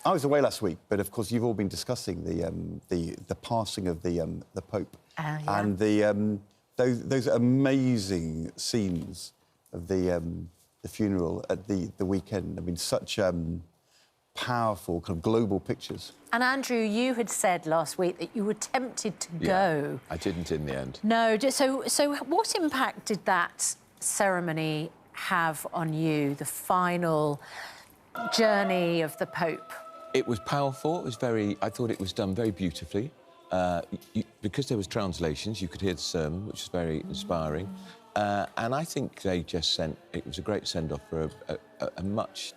I was away last week, but of course you've all been discussing the passing of the Pope and those amazing scenes of the funeral at the weekend. I mean, such powerful kind of global pictures. And Andrew, you had said last week that you were tempted to go. I didn't in the end. No. So what impact did that ceremony have on you? The final journey of the Pope. It was powerful. It was I thought it was done very beautifully. Because there was translations, you could hear the sermon, which was very inspiring. And I think they just it was a great send-off for a much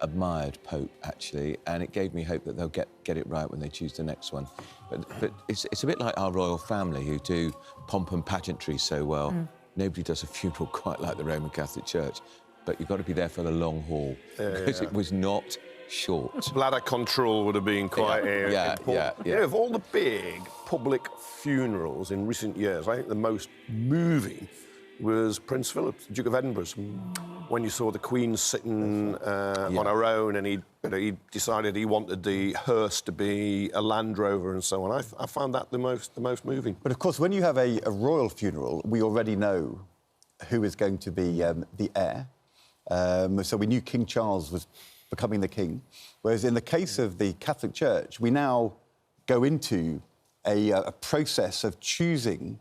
admired Pope, actually, and it gave me hope that they'll get it right when they choose the next one. But it's a bit like our royal family, who do pomp and pageantry so well. Nobody does a funeral quite like the Roman Catholic Church, but you've got to be there for the long haul, because it was not short. Bladder control would have been quite important. You know, of all the big public funerals in recent years, I think the most moving was Prince Philip, Duke of Edinburgh's. When you saw the Queen sitting on her own, and he decided he wanted the hearse to be a Land Rover and so on. I found that the most moving. But of course, when you have a royal funeral, we already know who is going to be the heir. So we knew King Charles was becoming the king, whereas in the case of the Catholic Church, we now go into a process of choosing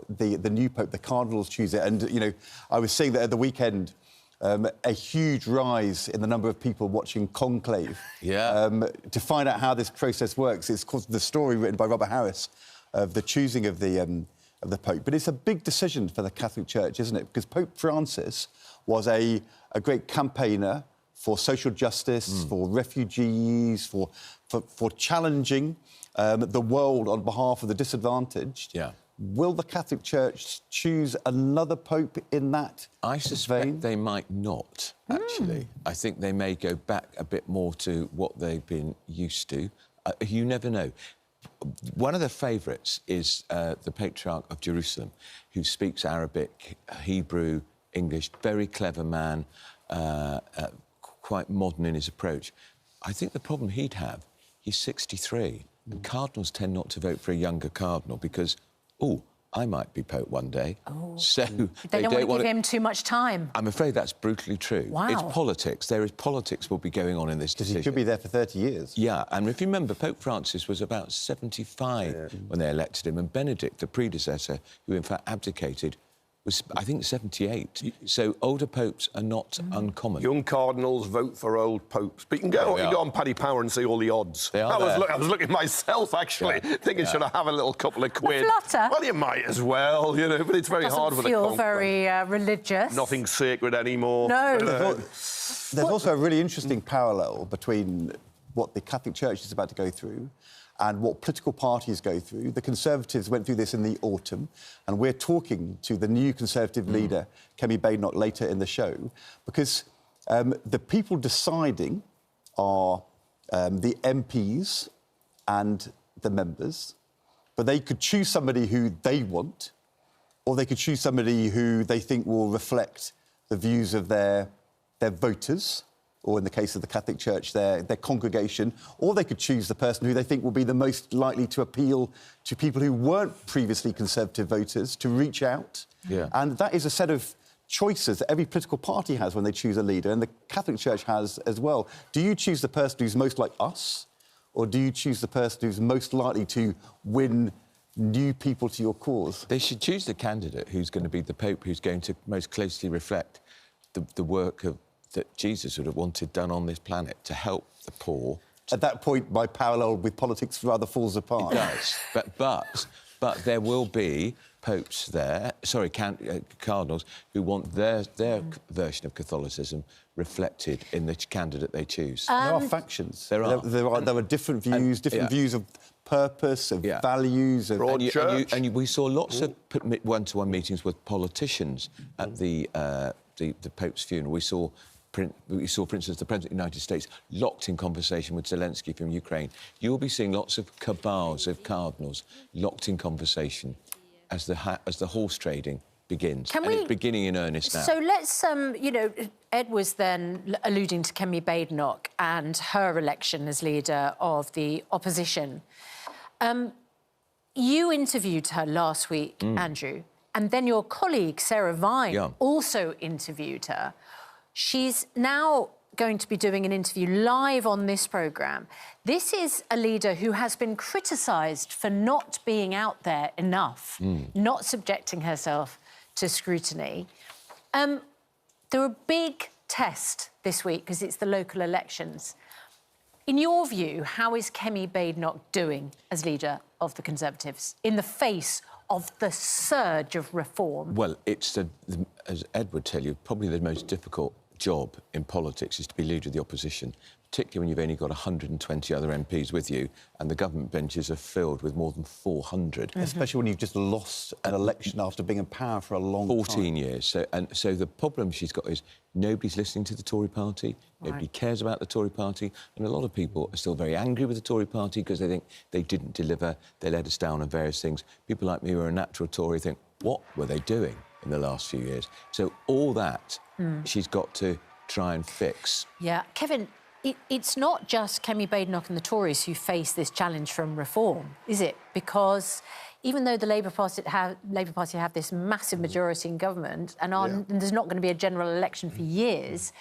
the new Pope. The cardinals choose it. And, you know, I was seeing that at the weekend, a huge rise in the number of people watching Conclave to find out how this process works. It's called the story written by Robert Harris of the choosing of the Pope. But it's a big decision for the Catholic Church, isn't it? Because Pope Francis was a great campaigner for social justice, for refugees, for challenging the world on behalf of the disadvantaged. Will the Catholic Church choose another Pope in that I suspect they might not, actually. I think they may go back a bit more to what they've been used to. You never know. One of the favourites is the Patriarch of Jerusalem, who speaks Arabic, Hebrew, English, very clever man, quite modern in his approach. I think the problem he'd have, he's 63, and cardinals tend not to vote for a younger cardinal because, I might be Pope one day. So they don't want to give him too much time. I'm afraid that's brutally true. Wow. It's politics. politics will be going on in this decision. He could be there for 30 years. Yeah, and if you remember, Pope Francis was about 75 when they elected him, and Benedict, the predecessor, who in fact abdicated, was, I think, 78. So older popes are not uncommon. Young cardinals vote for old popes. But you can go on Paddy Power and see all the odds. I was looking myself, actually, thinking, should I have a little couple of quid? Flutter. Well, you might as well, you know, but it's very hard with a feel very religious. Nothing's sacred anymore. No. There's also a really interesting parallel between what the Catholic Church is about to go through and what political parties go through. The Conservatives went through this in the autumn, and we're talking to the new Conservative leader, Kemi Badenoch, later in the show, because the people deciding are the MPs and the members, but they could choose somebody who they want, or they could choose somebody who they think will reflect the views of their voters, or in the case of the Catholic Church, their congregation, or they could choose the person who they think will be the most likely to appeal to people who weren't previously Conservative voters, to reach out. And that is a set of choices that every political party has when they choose a leader, and the Catholic Church has as well. Do you choose the person who's most like us, or do you choose the person who's most likely to win new people to your cause? They should choose the candidate who's going to be the Pope, who's going to most closely reflect the work that Jesus would have wanted done on this planet, to help the poor. At that point, my parallel with politics rather falls apart. It does. But there will be popes there, cardinals, who want their version of Catholicism reflected in the candidate they choose. There are factions. There are different views, views of purpose, of values, of church. And we saw lots of one-to-one meetings with politicians at the Pope's funeral. We saw, for instance, the President of the United States locked in conversation with Zelensky from Ukraine. You'll be seeing lots of cabals of cardinals locked in conversation as the horse trading begins. It's beginning in earnest now. So let's, you know, Ed was then alluding to Kemi Badenoch and her election as leader of the opposition. You interviewed her last week, Andrew, and then your colleague, Sarah Vine, also interviewed her. She's now going to be doing an interview live on this programme. This is a leader who has been criticised for not being out there enough, not subjecting herself to scrutiny. They're a big test this week because it's the local elections. In your view, how is Kemi Badenoch doing as leader of the Conservatives in the face of the surge of reform? Well, it's, as Ed would tell you, probably the most difficult job in politics is to be leader of the opposition, particularly when you've only got 120 other MPs with you and the government benches are filled with more than 400. Especially when you've just lost an election after being in power for a long 14 years. So the problem she's got is nobody's listening to the Tory party, nobody cares about the Tory party, and a lot of people are still very angry with the Tory party because they think they didn't deliver, they let us down on various things. People like me who are a natural Tory think, what were they doing in the last few years? So all that she's got to try and fix. Yeah, Kevin, it's not just Kemi Badenoch and the Tories who face this challenge from reform, is it? Because even though the Labour Party have this massive majority in government and there's not going to be a general election for years,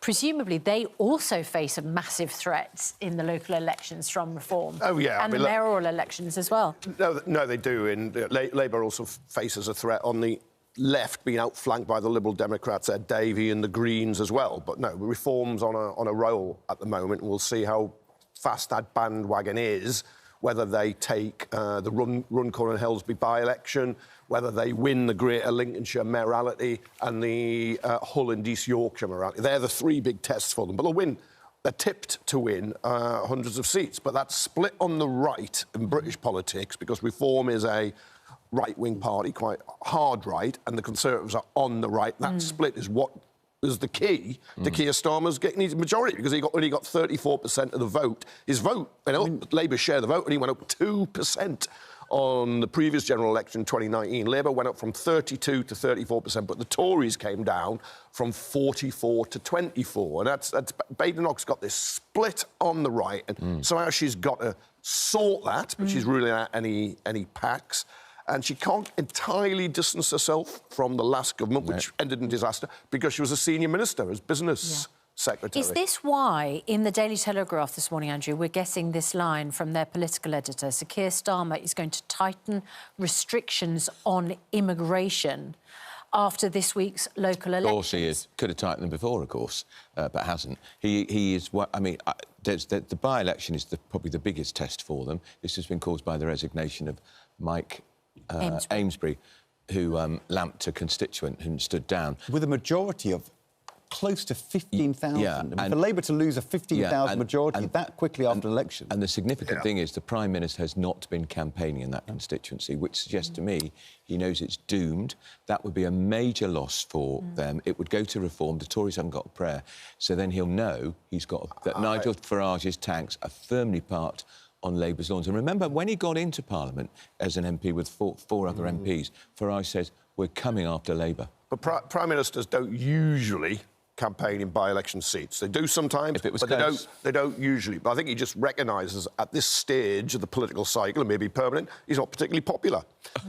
presumably they also face a massive threat in the local elections from reform. Oh, yeah. And the mayoral elections as well. No, they do. And Labour also faces a threat on the left, being outflanked by the Liberal Democrats, Ed Davey, and the Greens as well. But no, reform's on a roll at the moment, and we'll see how fast that bandwagon is, whether they take the Runcorn and Helsby by-election, whether they win the Greater Lincolnshire mayoralty and the Hull and East Yorkshire mayoralty. They're the three big tests for them. But they'll win. They're tipped to win hundreds of seats. But that split on the right in British politics, because Reform is a right-wing party, quite hard right, and the Conservatives are on the right. That split is what is the key to Keir Starmer's getting his majority, because he only got 34% of the vote. His vote, Labour share the vote, and he went up 2% on the previous general election in 2019. Labour went up from 32 to 34%, but the Tories came down from 44 to 24. And that's Badenoch's got this split on the right, and somehow she's got to sort that, but she's ruling out any PACs. And she can't entirely distance herself from the last government, which ended in disaster, because she was a senior minister as business secretary. Is this why, in the Daily Telegraph this morning, Andrew, we're getting this line from their political editor? Sir Keir Starmer is going to tighten restrictions on immigration after this week's local elections. Of course he is. Could have tightened them before, of course, but hasn't. He is... I mean, the by-election is probably the biggest test for them. This has been caused by the resignation of Mike Amesbury, who lamped a constituent who stood down. With a majority of close to 15,000. Yeah, and for Labour to lose a 15,000 majority that quickly after an election. And the significant thing is the Prime Minister has not been campaigning in that constituency, which suggests to me he knows it's doomed. That would be a major loss for them. It would go to Reform. The Tories haven't got a prayer. So then he'll know that Nigel Farage's tanks are firmly parked on Labour's lawns. And remember, when he got into Parliament as an MP with four other MPs, Farage says, we're coming after Labour. But Prime Ministers don't usually campaign in by-election seats. They do sometimes, but they don't usually. But I think he just recognises at this stage of the political cycle, and maybe permanent, he's not particularly popular.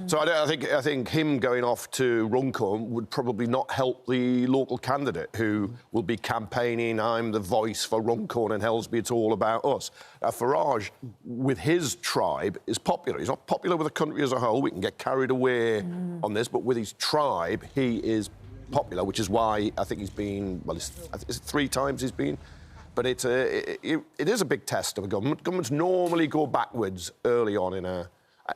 So I think him going off to Runcorn would probably not help the local candidate who will be campaigning, I'm the voice for Runcorn and Helsby, it's all about us. Farage, with his tribe, is popular. He's not popular with the country as a whole. We can get carried away on this, but with his tribe, he is popular, which is why I think he's been, well, it's 3 times he's been. But it is a big test of a government. Governments normally go backwards early on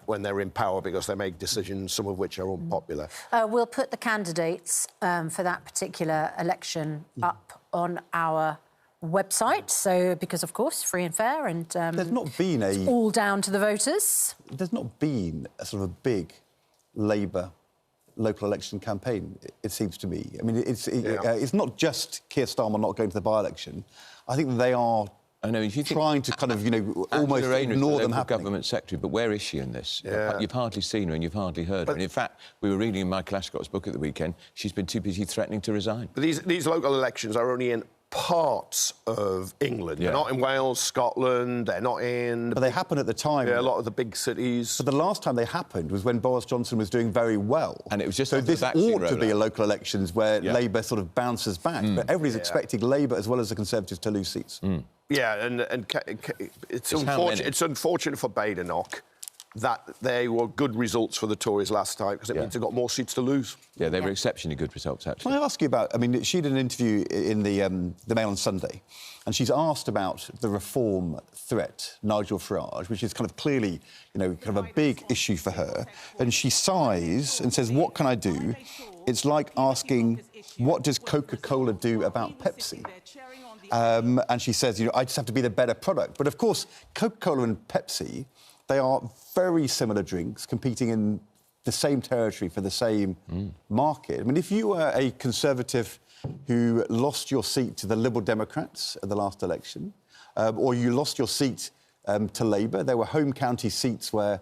when they're in power because they make decisions, some of which are unpopular. We'll put the candidates for that particular election up on our website, so because, of course, free and fair, and there's not been it's all down to the voters. There's not been a sort of a big Labour local election campaign, it seems to me. I mean, it's not just Keir Starmer not going to the by-election. I think they are I know, if you think trying to kind of, you know, almost ignore them happening. Government secretary, but where is she in this? Yeah. You've hardly seen her and you've hardly heard her. And in fact, we were reading in Michael Ashcott's book at the weekend, she's been too busy threatening to resign. But these local elections are only in parts of England. They're not in Wales, Scotland, they're not in... But they happen at the time. Yeah, a lot of the big cities. But the last time they happened was when Boris Johnson was doing very well. And it was just... So this ought to be a local elections where Labour sort of bounces back. But everybody's expecting Labour as well as the Conservatives to lose seats. Yeah, and it's unfortunate for Badenoch that they were good results for the Tories last time, because it means they've got more seats to lose. Yeah, they were exceptionally good results, actually. Can I ask you about... I mean, she did an interview in the Mail on Sunday, and she's asked about the reform threat, Nigel Farage, which is kind of clearly, you know, kind of a big issue for her. And she sighs and says, what can I do? It's like asking, what does Coca-Cola do about Pepsi? And she says, you know, I just have to be the better product. But, of course, Coca-Cola and Pepsi... they are very similar drinks competing in the same territory for the same market. I mean, if you were a Conservative who lost your seat to the Liberal Democrats at the last election, or you lost your seat to Labour, there were home county seats where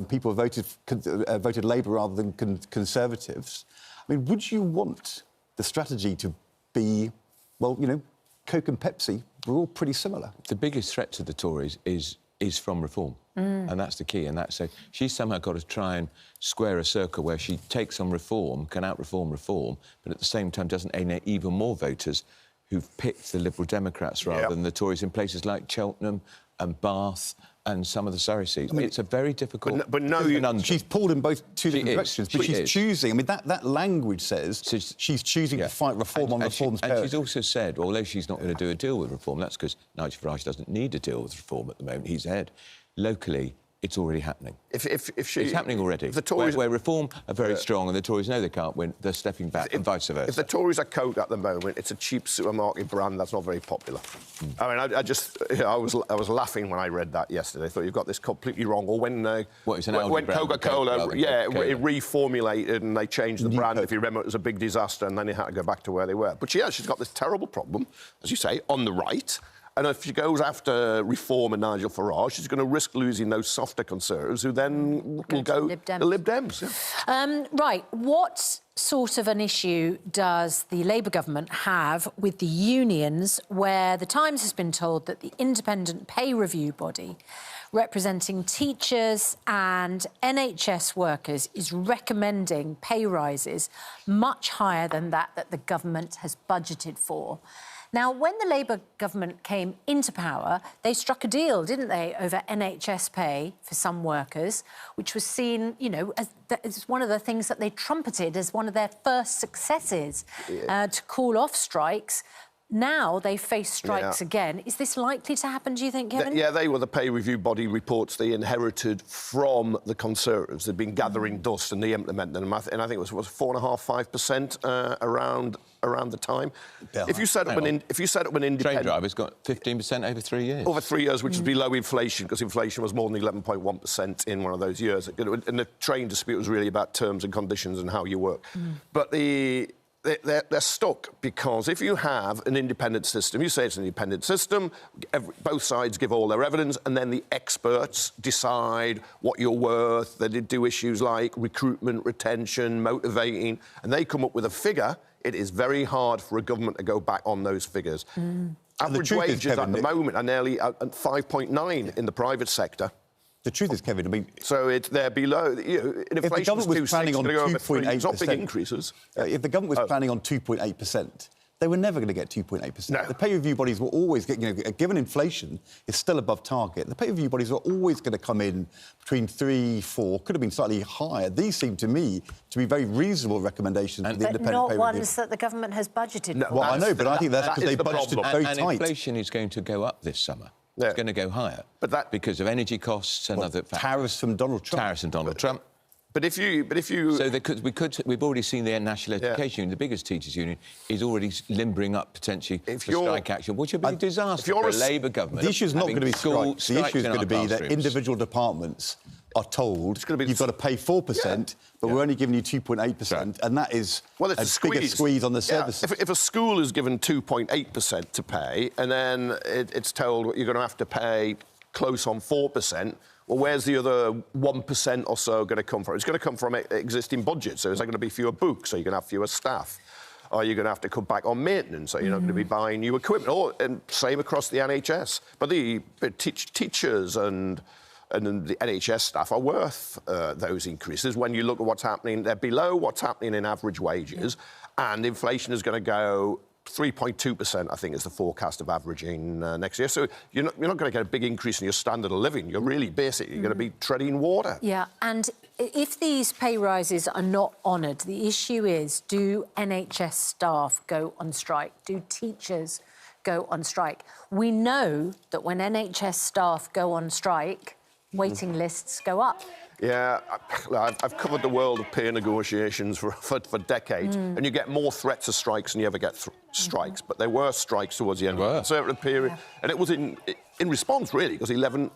people voted Labour rather than Conservatives. I mean, would you want the strategy to be, well, you know, Coke and Pepsi were all pretty similar? The biggest threat to the Tories is from reform. And that's the key. And that's she's somehow got to try and square a circle where she takes on reform, can out-reform reform, but at the same time doesn't alienate even more voters who've picked the Liberal Democrats rather than the Tories in places like Cheltenham and Bath and some of the Surrey seats. I mean, it's a very difficult... But no, she's pulled in both two different directions, but she's choosing... I mean, that language says she's choosing to fight reform on reform's terms. And she's also said, although she's not going to do a deal with reform, that's because Nigel Farage doesn't need a deal with reform at the moment. He's ahead. Locally, it's already happening. It's happening already. The Tories, where reform are very strong and the Tories know they can't win, they're stepping back and vice versa. If the Tories are Coke at the moment, it's a cheap supermarket brand that's not very popular. I mean, I was laughing when I read that yesterday. I thought you've got this completely wrong. Or when Coca-Cola, it reformulated and they changed the brand. If you remember, it was a big disaster, and then they had to go back to where they were. But she's got this terrible problem, as you say, on the right. And if she goes after reform and Nigel Farage, she's going to risk losing those softer Conservatives who then will go the Lib Dems. Right. What sort of an issue does the Labour government have with the unions, where the Times has been told that the independent pay review body representing teachers and NHS workers is recommending pay rises much higher than that the government has budgeted for? Now, when the Labour government came into power, they struck a deal, didn't they, over NHS pay for some workers, which was seen, you know, as one of the things that they trumpeted as one of their first successes to call off strikes. Now they face strikes again. Is this likely to happen, do you think, Kevin? They were the pay review body reports they inherited from the Conservatives. They'd been gathering dust and they implemented them. And I think it was 4.5%, 5% around the time. Yeah. If you set up an independent... Train drivers got 15% over 3 years. Over 3 years, which is below inflation, because inflation was more than 11.1% in one of those years. And the train dispute was really about terms and conditions and how you work. But they're stuck, because if you have an independent system, you say it's an independent system, both sides give all their evidence, and then the experts decide what you're worth. They do issues like recruitment, retention, motivating, and they come up with a figure. It is very hard for a government to go back on those figures. Average wages at the moment are nearly at 5.9 in the private sector. The truth is, Kevin, I mean... So they're below... inflation if the government was planning on 2.8%... It's not big increases. If the government was planning on 2.8%, they were never going to get 2.8%. No. The pay review bodies were always... given inflation is still above target, the pay review bodies were always going to come in between 3, 4, could have been slightly higher. These seem to me to be very reasonable recommendations for the independent pay review. But not ones that the government has budgeted for. Well, I know, but I think that's because they budgeted very tight. And inflation is going to go up this summer. Yeah. It's going to go higher, because of energy costs and other factors. Tariffs from Donald Trump. But if you... So we've already seen the National Education Union, the biggest teachers' union, is already limbering up potentially for strike action, which would be a disaster for a Labour government. The issue is not going to be strikes. The issue is going to be that individual departments are told you've got to pay 4%, but we're only giving you 2.8%, and that is it's a bigger squeeze on the services. If a school is given 2.8% to pay, and then it's told you're going to have to pay close on 4%, well, where's the other 1% or so going to come from? It's going to come from existing budgets. So is there going to be fewer books? So you're going to have fewer staff? Or you're going to have to cut back on maintenance? So you're not going to be buying new equipment? And same across the NHS. But the teachers and the NHS staff are worth those increases. When you look at what's happening, they're below what's happening in average wages, and inflation is going to go 3.2%, I think, is the forecast of averaging next year. So you're not going to get a big increase in your standard of living. You're really basically going to be treading water. Yeah, and if these pay rises are not honoured, the issue is, do NHS staff go on strike? Do teachers go on strike? We know that when NHS staff go on strike, waiting lists go up. Yeah, I've covered the world of pay negotiations for decades, and you get more threats of strikes than you ever get strikes. But there were strikes towards the end of the Conservative period, and it was in response, really, because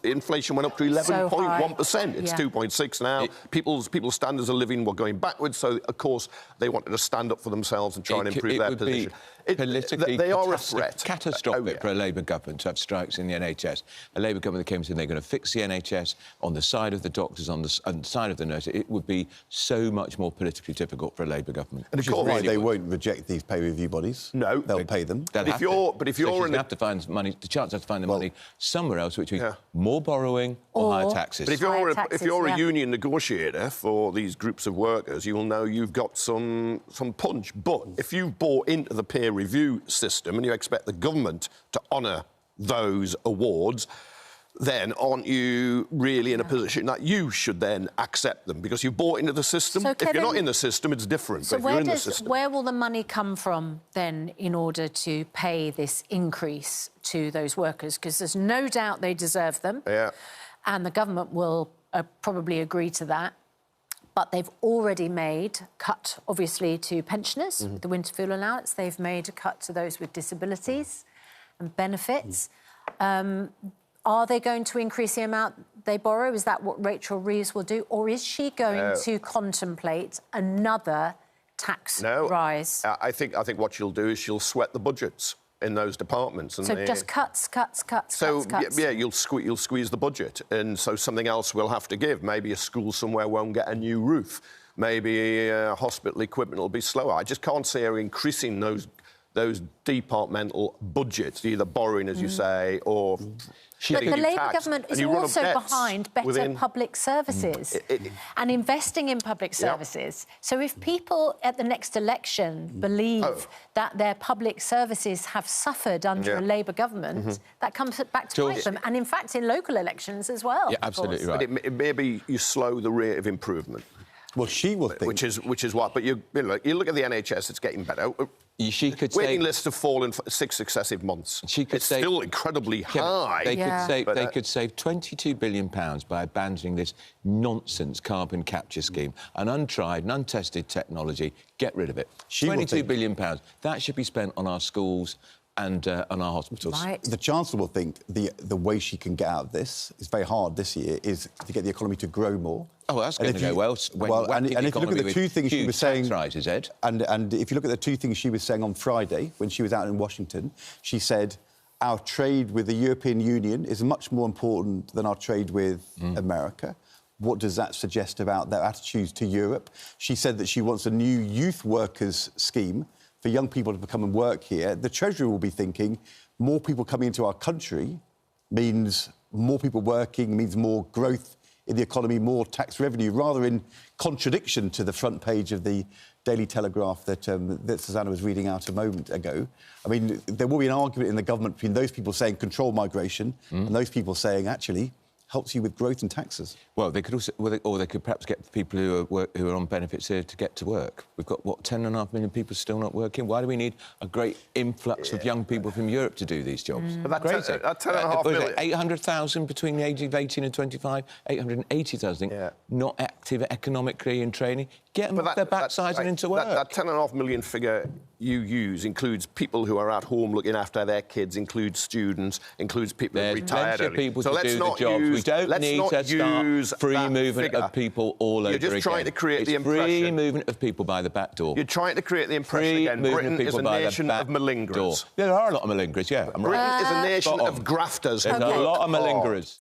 inflation went up to 11.1%. It's 2.6 now. People's standards of living were going backwards, so, of course, they wanted to stand up for themselves and try and improve their position. Politically, they are a threat. Catastrophic for a Labour government to have strikes in the NHS. A Labour government that came in, they're going to fix the NHS on the side of the doctors, on the side of the nurses. It would be so much more politically difficult for a Labour government. And of course, they won't reject these pay review bodies. No, they'll pay them. But if you're have to find money, the chance to find the money somewhere else, which means more borrowing or higher taxes. But if you're a union negotiator for these groups of workers, you will know you've got some punch. But if you've bought into the peer review system and you expect the government to honour those awards, then aren't you really in a position that you should then accept them because you've bought into the system? So, Kevin, if you're not in the system, it's different. So but if you're in the system, where will the money come from then in order to pay this increase to those workers? Because there's no doubt they deserve them. Yeah. And the government will probably agree to that. But they've already made a cut, obviously, to pensioners with the winter fuel allowance. They've made a cut to those with disabilities and benefits. Are they going to increase the amount they borrow? Is that what Rachel Reeves will do? Or is she going to contemplate another tax rise? I think what she'll do is she'll sweat the budgets in those departments. And so just cuts. So, yeah, you'll squeeze the budget, and so something else will have to give. Maybe a school somewhere won't get a new roof. Maybe hospital equipment will be slower. I just can't see her increasing those departmental budgets, either borrowing, as you say, or... But the Labour government is also behind better public services and investing in public services. So if people at the next election believe that their public services have suffered under a Labour government, that comes back to bite them. And, in fact, in local elections as well. Yeah, absolutely right. But maybe you slow the rate of improvement. Well, she will think... Which is what... But you look at the NHS, it's getting better. She could waiting lists have fallen for 6 successive months. It's still incredibly high. They could save £22 billion by abandoning this nonsense carbon capture scheme. An untried and untested technology. Get rid of it. £22 billion. That should be spent on our schools and on our hospitals. Right. The Chancellor will think the way she can get out of this, it's very hard this year, is to get the economy to grow more. Oh, that's going to go well. And if you look at the two things she was saying... rises, Ed. And if you look at the two things she was saying on Friday, when she was out in Washington, she said, our trade with the European Union is much more important than our trade with America. What does that suggest about their attitudes to Europe? She said that she wants a new youth workers scheme for young people to come and work here. The Treasury will be thinking more people coming into our country means more people working, means more growth in the economy, more tax revenue, rather in contradiction to the front page of the Daily Telegraph that Susanna was reading out a moment ago. I mean, there will be an argument in the government between those people saying control migration and those people saying, actually, helps you with growth and taxes. Well, they could also... Or they could perhaps get people who are on benefits here to get to work. We've got, 10.5 million people still not working? Why do we need a great influx of young people from Europe to do these jobs? But that's 10.5 million... 800,000 between the ages of 18 and 25, 880,000, not active economically in training. Get them off their backsides and into work. That 10.5 million figure you use includes people who are at home looking after their kids, includes students, includes people who retired early. People so to let's do not the jobs. Use, we don't need to start free movement of people all over again. You're just trying to create the impression. Free movement of people by the back door. You're trying to create the impression again. Britain is a nation of malingerers. There are a lot of malingerers, yeah. Britain is a nation of grafters. There's a lot of malingerers.